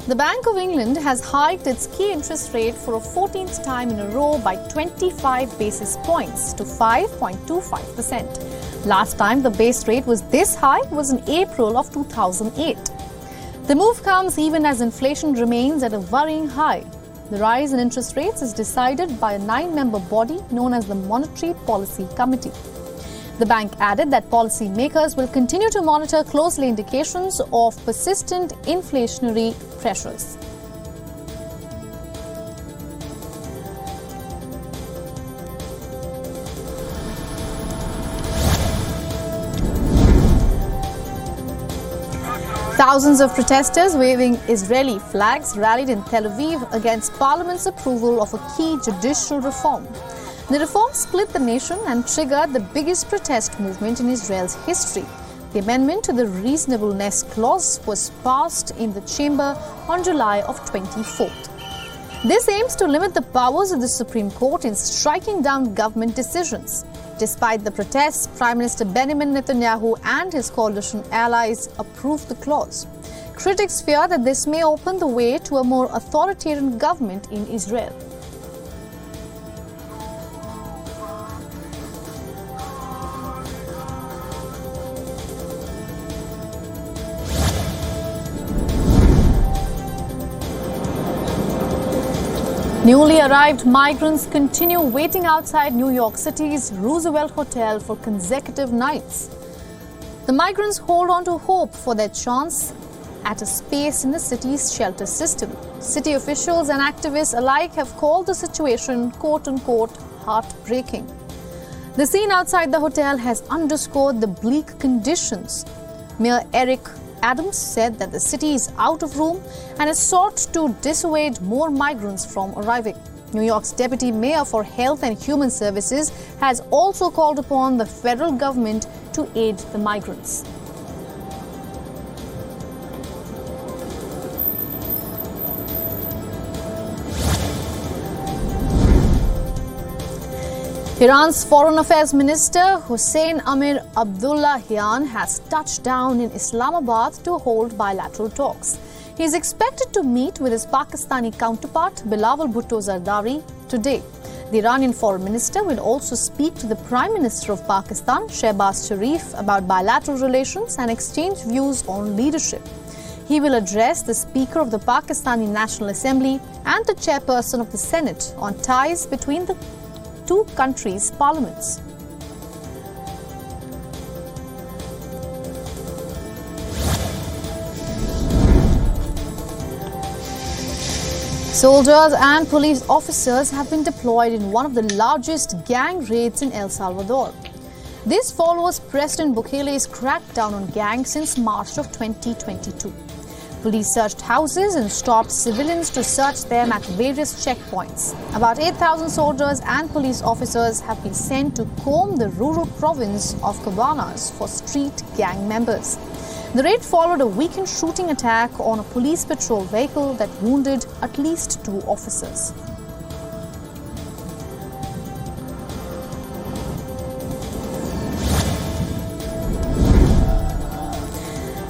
The Bank of England has hiked its key interest rate for a 14th time in a row by 25 basis points to 5.25%. Last time the base rate was this high was in April of 2008. The move comes even as inflation remains at a worrying high. The rise in interest rates is decided by a 9-member body known as the Monetary Policy Committee. The bank added that policymakers will continue to monitor closely indications of persistent inflationary pressures. Thousands of protesters waving Israeli flags rallied in Tel Aviv against Parliament's approval of a key judicial reform. The reform split the nation and triggered the biggest protest movement in Israel's history. The amendment to the reasonableness clause was passed in the chamber on July of 24th. This aims to limit the powers of the Supreme Court in striking down government decisions. Despite the protests, Prime Minister Benjamin Netanyahu and his coalition allies approved the clause. Critics fear that this may open the way to a more authoritarian government in Israel. Newly arrived migrants continue waiting outside New York City's Roosevelt Hotel for consecutive nights. The migrants hold on to hope for their chance at a space in the city's shelter system. City officials and activists alike have called the situation, quote-unquote, heartbreaking. The scene outside the hotel has underscored the bleak conditions. Mayor Eric Adams said that the city is out of room and has sought to dissuade more migrants from arriving. New York's Deputy Mayor for Health and Human Services has also called upon the federal government to aid the migrants. Iran's Foreign Affairs Minister Hossein Amir Abdullahian has touched down in Islamabad to hold bilateral talks. He is expected to meet with his Pakistani counterpart Bilawal Bhutto Zardari today. The Iranian Foreign Minister will also speak to the Prime Minister of Pakistan, Shehbaz Sharif, about bilateral relations and exchange views on leadership. He will address the Speaker of the Pakistani National Assembly and the Chairperson of the Senate on ties between the two countries' parliaments. Soldiers and police officers have been deployed in one of the largest gang raids in El Salvador. This follows President Bukele's crackdown on gangs since March of 2022. Police searched houses and stopped civilians to search them at various checkpoints. About 8,000 soldiers and police officers have been sent to comb the rural province of Cabanas for street gang members. The raid followed a weekend shooting attack on a police patrol vehicle that wounded at least 2 officers.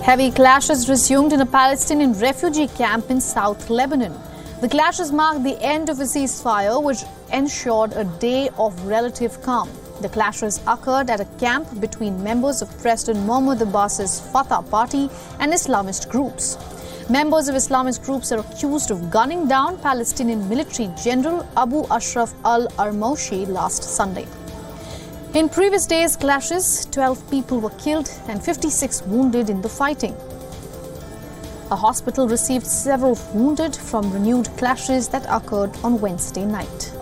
Heavy clashes resumed in a Palestinian refugee camp in South Lebanon. The clashes marked the end of a ceasefire which ensured a day of relative calm. The clashes occurred at a camp between members of President Mahmoud Abbas's Fatah party and Islamist groups. Members of Islamist groups are accused of gunning down Palestinian military general Abu Ashraf al-Armoushi last Sunday. In previous days' clashes, 12 people were killed and 56 wounded in the fighting. A hospital received several wounded from renewed clashes that occurred on Wednesday night.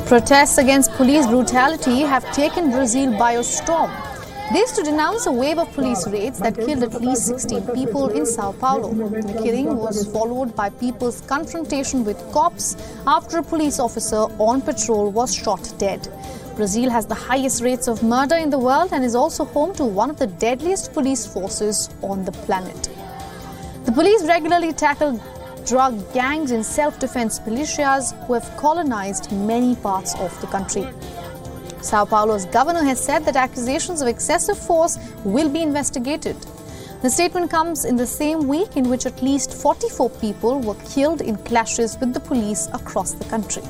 Protests against police brutality have taken Brazil by a storm. This to denounce a wave of police raids that killed at least 16 people in Sao Paulo. The killing was followed by people's confrontation with cops after a police officer on patrol was shot dead. Brazil has the highest rates of murder in the world and is also home to one of the deadliest police forces on the planet. The police regularly tackle drug gangs and self-defense militias who have colonized many parts of the country. Sao Paulo's governor has said that accusations of excessive force will be investigated. The statement comes in the same week in which at least 44 people were killed in clashes with the police across the country.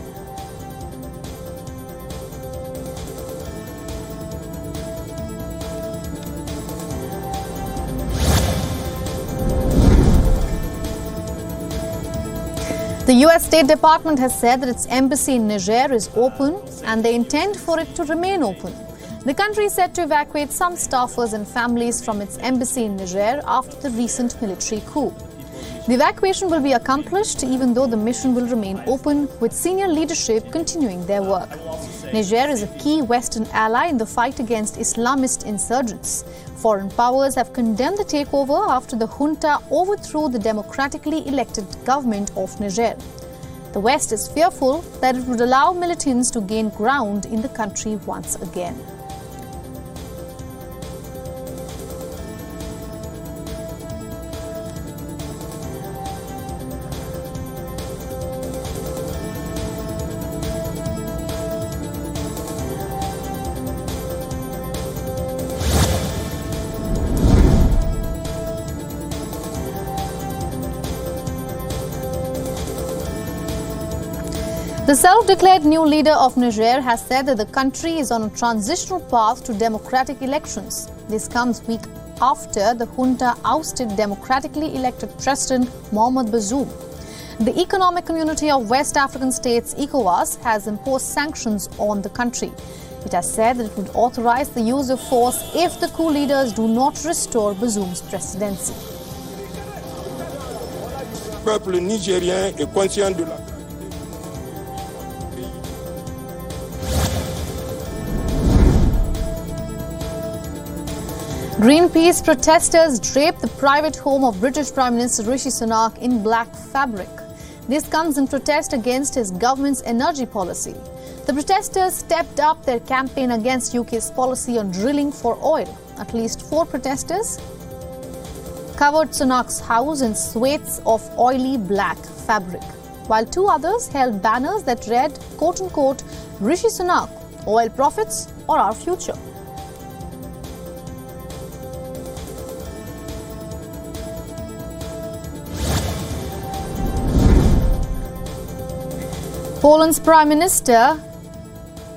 The US State Department has said that its embassy in Niger is open and they intend for it to remain open. The country is set to evacuate some staffers and families from its embassy in Niger after the recent military coup. The evacuation will be accomplished even though the mission will remain open, with senior leadership continuing their work. Niger is a key Western ally in the fight against Islamist insurgents. Foreign powers have condemned the takeover after the junta overthrew the democratically elected government of Niger. The West is fearful that it would allow militants to gain ground in the country once again. The self-declared new leader of Niger has said that the country is on a transitional path to democratic elections. This comes week after the junta ousted democratically elected President Mohamed Bazoum. The Economic Community of West African States, ECOWAS, has imposed sanctions on the country. It has said that it would authorize the use of force if the coup leaders do not restore Bazoum's presidency. Le peuple nigérien est conscient de la Greenpeace protesters draped the private home of British Prime Minister Rishi Sunak in black fabric. This comes in protest against his government's energy policy. The protesters stepped up their campaign against UK's policy on drilling for oil. At least 4 protesters covered Sunak's house in swathes of oily black fabric, while 2 others held banners that read, quote-unquote, Rishi Sunak, oil profits or our future. Poland's Prime Minister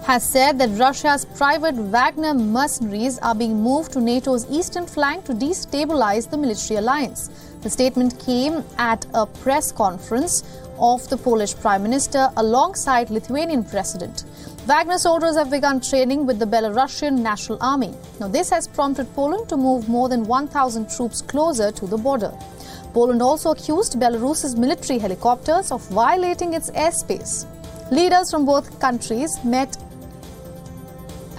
has said that Russia's private Wagner mercenaries are being moved to NATO's eastern flank to destabilize the military alliance. The statement came at a press conference of the Polish Prime Minister alongside Lithuanian President. Wagner soldiers have begun training with the Belarusian National Army. Now, this has prompted Poland to move more than 1,000 troops closer to the border. Poland also accused Belarus's military helicopters of violating its airspace. Leaders from both countries met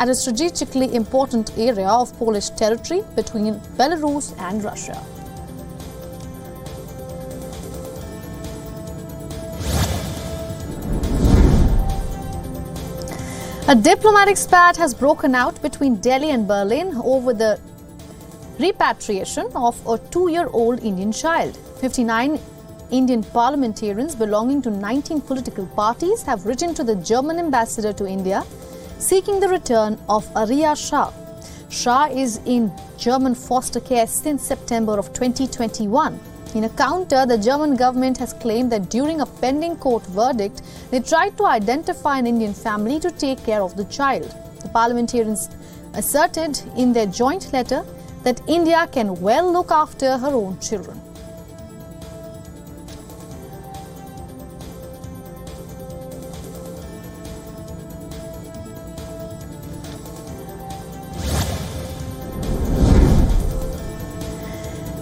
at a strategically important area of Polish territory between Belarus and Russia. A diplomatic spat has broken out between Delhi and Berlin over the repatriation of a 2-year-old Indian child. 59 Indian parliamentarians belonging to 19 political parties have written to the German ambassador to India seeking the return of Arya Shah. Shah is in German foster care since September of 2021. In a counter, the German government has claimed that during a pending court verdict, they tried to identify an Indian family to take care of the child. The parliamentarians asserted in their joint letter that India can well look after her own children.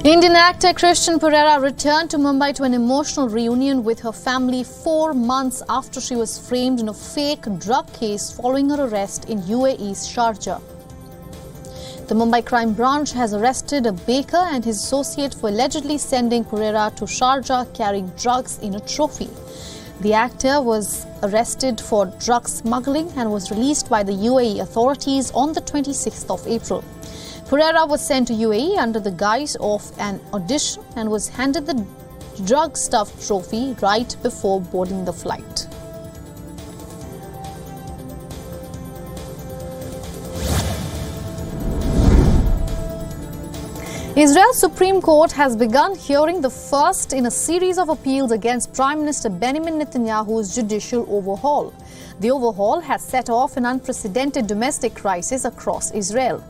Indian actor Christian Pereira returned to Mumbai to an emotional reunion with her family 4 months after she was framed in a fake drug case following her arrest in UAE's Sharjah. The Mumbai crime branch has arrested a baker and his associate for allegedly sending Pereira to Sharjah carrying drugs in a trophy. The actor was arrested for drug smuggling and was released by the UAE authorities on the 26th of April. Pereira was sent to UAE under the guise of an audition and was handed the drug-stuffed trophy right before boarding the flight. Israel's Supreme Court has begun hearing the first in a series of appeals against Prime Minister Benjamin Netanyahu's judicial overhaul. The overhaul has set off an unprecedented domestic crisis across Israel.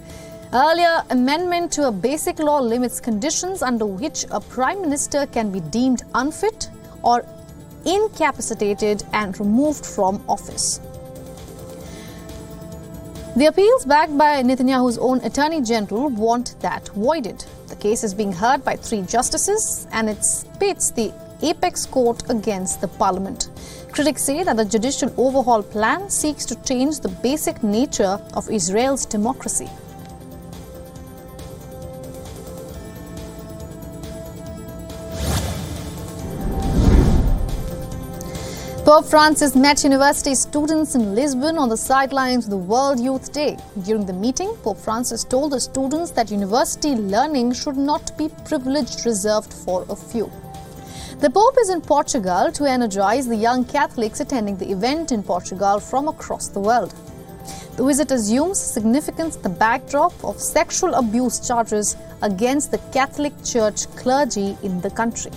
Earlier, amendment to a basic law limits conditions under which a prime minister can be deemed unfit or incapacitated and removed from office. The appeals backed by Netanyahu's own Attorney General want that voided. The case is being heard by 3 justices and it pits the apex court against the parliament. Critics say that the judicial overhaul plan seeks to change the basic nature of Israel's democracy. Pope Francis met university students in Lisbon on the sidelines of the World Youth Day. During the meeting, Pope Francis told the students that university learning should not be privileged reserved for a few. The Pope is in Portugal to energize the young Catholics attending the event in Portugal from across the world. The visit assumes significance in the backdrop of sexual abuse charges against the Catholic Church clergy in the country.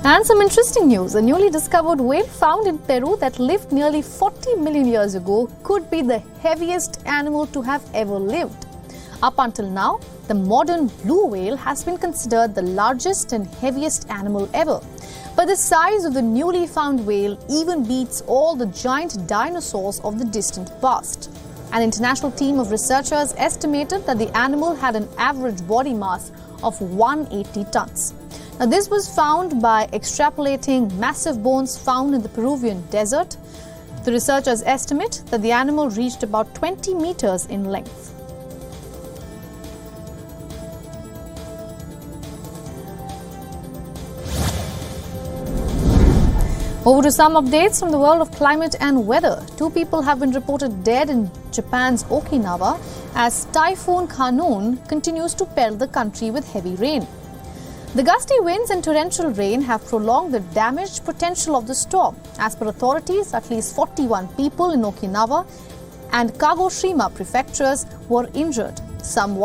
And some interesting news. A newly discovered whale found in Peru that lived nearly 40 million years ago could be the heaviest animal to have ever lived. Up until now, the modern blue whale has been considered the largest and heaviest animal ever. But the size of the newly found whale even beats all the giant dinosaurs of the distant past. An international team of researchers estimated that the animal had an average body mass of 180 tons. Now, this was found by extrapolating massive bones found in the Peruvian desert. The researchers estimate that the animal reached about 20 meters in length. Over to some updates from the world of climate and weather. 2 people have been reported dead in Japan's Okinawa as Typhoon Khanun continues to pelt the country with heavy rain. The gusty winds and torrential rain have prolonged the damage potential of the storm. As per authorities, at least 41 people in Okinawa and Kagoshima prefectures were injured. Some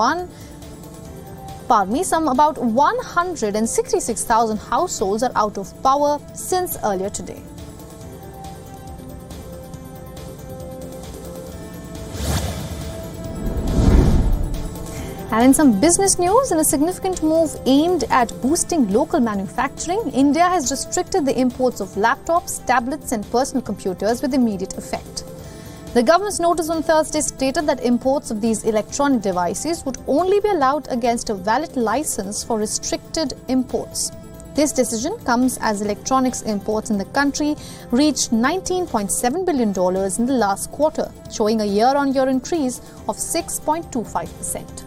about 166,000 households are out of power since earlier today. And in some business news, in a significant move aimed at boosting local manufacturing, India has restricted the imports of laptops, tablets and personal computers with immediate effect. The government's notice on Thursday stated that imports of these electronic devices would only be allowed against a valid license for restricted imports. This decision comes as electronics imports in the country reached $19.7 billion in the last quarter, showing a year-on-year increase of 6.25%.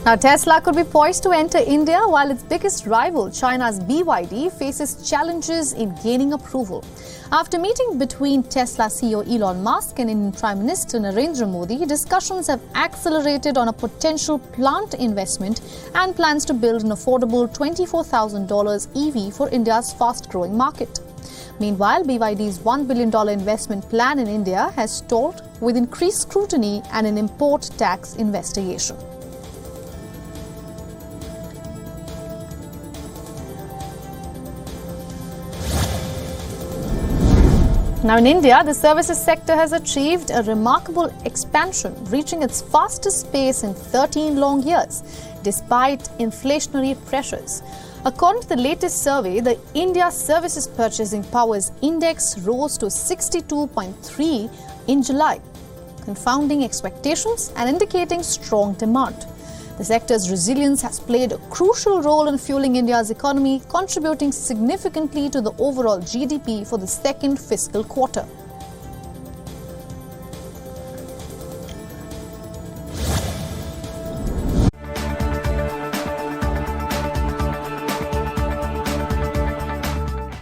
Now, Tesla could be poised to enter India while its biggest rival, China's BYD, faces challenges in gaining approval. After meeting between Tesla CEO Elon Musk and Indian Prime Minister Narendra Modi, discussions have accelerated on a potential plant investment and plans to build an affordable $24,000 EV for India's fast-growing market. Meanwhile, BYD's $1 billion investment plan in India has stalled with increased scrutiny and an import tax investigation. Now in India, the services sector has achieved a remarkable expansion, reaching its fastest pace in 13 long years, despite inflationary pressures. According to the latest survey, the India Services Purchasing Powers Index rose to 62.3 in July, confounding expectations and indicating strong demand. The sector's resilience has played a crucial role in fueling India's economy, contributing significantly to the overall GDP for the second fiscal quarter.